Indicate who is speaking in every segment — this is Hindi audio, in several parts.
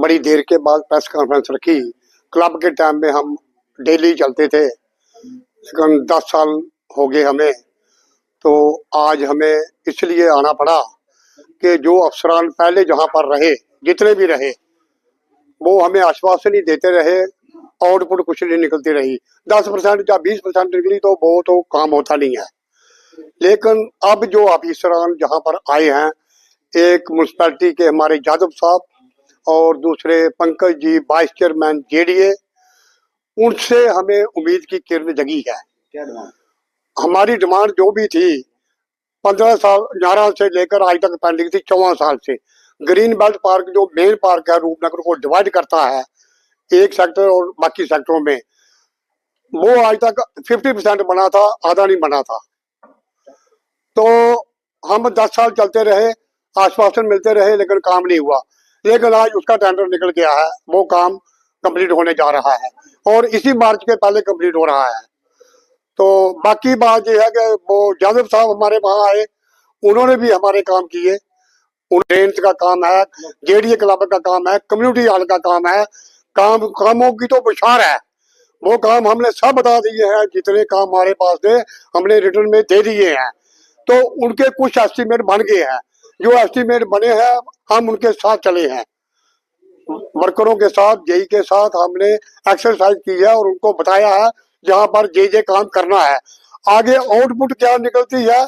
Speaker 1: बड़ी देर के बाद प्रेस कॉन्फ्रेंस रखी। क्लब के टाइम में हम डेली चलते थे, लेकिन 10 साल हो गए हमें, तो आज हमें इसलिए आना पड़ा कि जो अफसरान पहले जहां पर रहे, जितने भी रहे, वो हमें आश्वासन ही देते रहे, आउटपुट कुछ नहीं निकलती रही। 10% या 20% निकली तो वो तो काम होता नहीं है। लेकिन अब जो अफसरान जहां पर आए हैं, एक म्यूनसिपैलिटी के हमारे यादव साहब और दूसरे Pankaj ji vice chairman JDA, उनसे हमें उम्मीद की किरण जगी है।
Speaker 2: क्या डिमांड?
Speaker 1: हमारी डिमांड जो भी थी 15 साल 11 से लेकर आज तक पेंडिंग थी, 14 साल से। ग्रीन बेल्ट पार्क जो मेन पार्क है, रूपनगर को डिवाइड करता है एक सेक्टर और बाकी सेक्टरों में, वो आज तक 50% बना था, आधा नहीं बना था। तो हम 10 साल चलते रहे, आश्वासन मिलते रहे, लेकिन काम नहीं हुआ। लेकिन आज उसका टेंडर निकल गया है, वो काम कंप्लीट होने जा रहा है और इसी मार्च के पहले कंप्लीट हो रहा है। तो बाकी बात यह है कि वो यादव साहब हमारे वहां आए, उन्होंने भी हमारे काम किए। ट्रेन का काम है, जेडीए क्लब का काम है, कम्युनिटी हॉल का काम है, कामों की तो बुछार है। वो काम हमने सब बता दिए हैं, जितने काम हमारे पास थे हमने रिटर्न में दे दिए हैं। तो उनके कुछ एस्टीमेट बन गए हैं, जो एस्टीमेट बने हैं हम उनके साथ चले हैं, वर्करों के साथ, जेई के साथ हमने एक्सरसाइज की है और उनको बताया है जहां पर जे काम करना है। आगे आउटपुट क्या निकलती है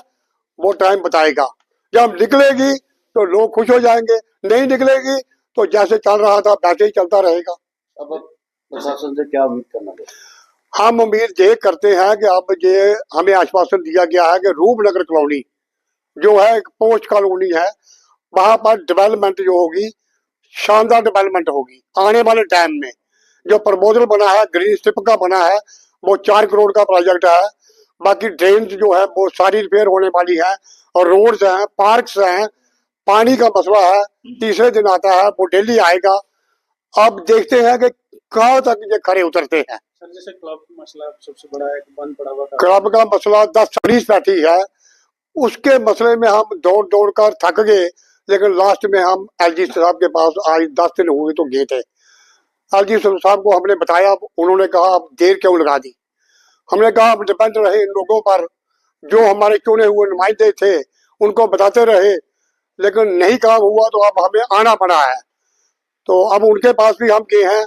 Speaker 1: वो टाइम बताएगा। जब निकलेगी तो लोग खुश हो जाएंगे, नहीं निकलेगी तो जैसे चल रहा था वैसे ही चलता रहेगा।
Speaker 2: अब प्रशासन से क्या उम्मीद करना है?
Speaker 1: हम उम्मीद ये करते हैं कि अब ये हमें आश्वासन दिया गया है कि रूपनगर कॉलोनी जो है एक पोस्ट कॉलोनी है, वहां पर डेवलपमेंट जो होगी, शानदार डेवलपमेंट होगी आने वाले टाइम में। जो प्रपोजल बना है ग्रीन स्ट्रिप का बना है, वो 4 करोड़ का प्रोजेक्ट है। बाकी ड्रेन जो है वो सारी रिपेयर होने वाली है, और रोड्स हैं, पार्क्स हैं, पानी का मसला है, तीसरे दिन आता है, वो डेली आएगा। अब देखते हैं कि कहाँ तक ये खड़े उतरते हैं।
Speaker 3: सर जैसे क्लब का मसला सबसे बड़ा है, बंद पड़ा हुआ
Speaker 1: क्लब का मसला 10-20 बैठी है, उसके मसले में हम दौड़ दौड़ कर थक गए। लेकिन लास्ट में हम एलजी साहब के पास आज 10 दिन हुए तो गए थे। एलजी साहब को हमने बताया, उन्होंने कहा अब देर क्यों लगा दी। हमने कहा अब डिपेंड रहे इन लोगों पर, जो हमारे चुने हुए नुमाइंदे थे उनको बताते रहे, लेकिन नहीं काम हुआ तो अब हमें आना पड़ा है। तो अब उनके पास भी हम गए हैं,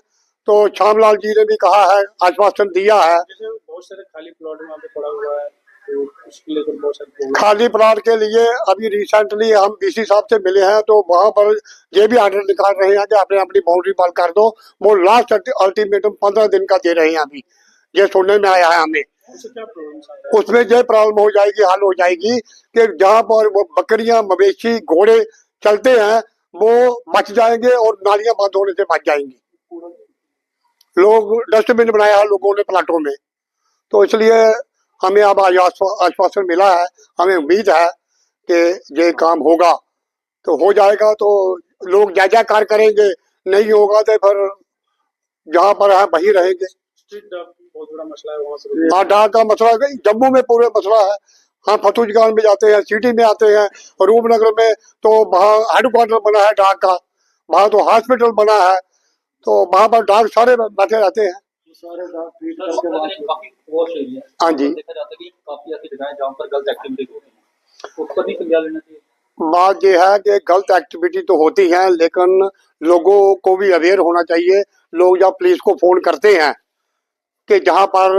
Speaker 1: तो श्यामलाल जी ने भी कहा है, आश्वासन दिया है।
Speaker 3: जैसे बहुत सारे खाली प्लॉट वहाँ पे पड़ा हुआ है, तो उसके लिए तो बहुत सारे
Speaker 1: खाली प्लॉट के लिए अभी रिसेंटली हम डीसी साहब से मिले हैं, तो वहां पर ये भी ऑर्डर निकाल रहे हैं कि आपने अपनी बाउंड्री वॉल कर दो। वो लास्ट अल्टीमेटम 15 दिन का दे रहे हैं। अभी ये सुनने में आया है हमें। उसमें ये प्रॉब्लम हो जाएगी, हल हो जाएगी कि जहाँ पर वो बकरियां, मवेशी, घोड़े चलते हैं वो बच जाएंगे और नालियां बंद होने से बच जाएंगी। लोग डस्टबिन बनाया है लोगों ने प्लाटों में, तो इसलिए हमें अब आश्वासन मिला है। हमें उम्मीद है कि ये काम होगा, तो हो जाएगा तो लोग जय जयकार करेंगे, नहीं होगा तो फिर जहाँ पर है वही रहेंगे।
Speaker 3: बहुत बड़ा मसला है वहाँ से।
Speaker 1: हाँ, डाक का मसला जम्मू में पूरे मसला है। हाँ, फतुजगान में जाते हैं, सिटी में आते हैं, रूपनगर में तो वहाँ हेडक्वार्टर बना है डाक का, वहाँ तो हॉस्पिटल बना है, तो वहाँ पर डाक सारे बैठे रहते हैं। हाँ जी,
Speaker 2: काफी ऐसी जगह जहाँ पर गलत एक्टिविटी होती है, उस पर भी संज्ञान लेना चाहिए।
Speaker 1: बात यह है कि गलत एक्टिविटी तो होती है, लेकिन लोगों को भी अवेयर होना चाहिए। लोग जब पुलिस को फोन करते हैं कि जहाँ पर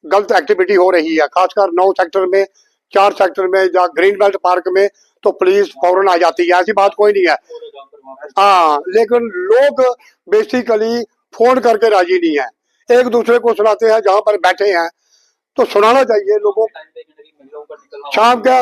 Speaker 1: गलत एक्टिविटी हो रही है, खासकर 9 सेक्टर में, 4 सेक्टर में या ग्रीन बेल्ट पार्क में, तो पुलिस फौरन आ जाती है, ऐसी बात कोई नहीं है। हाँ, लेकिन लोग बेसिकली फोन करके राजी नहीं है, एक दूसरे को सुनाते हैं जहाँ पर बैठे हैं। तो सुनाना चाहिए लोगों, शाम का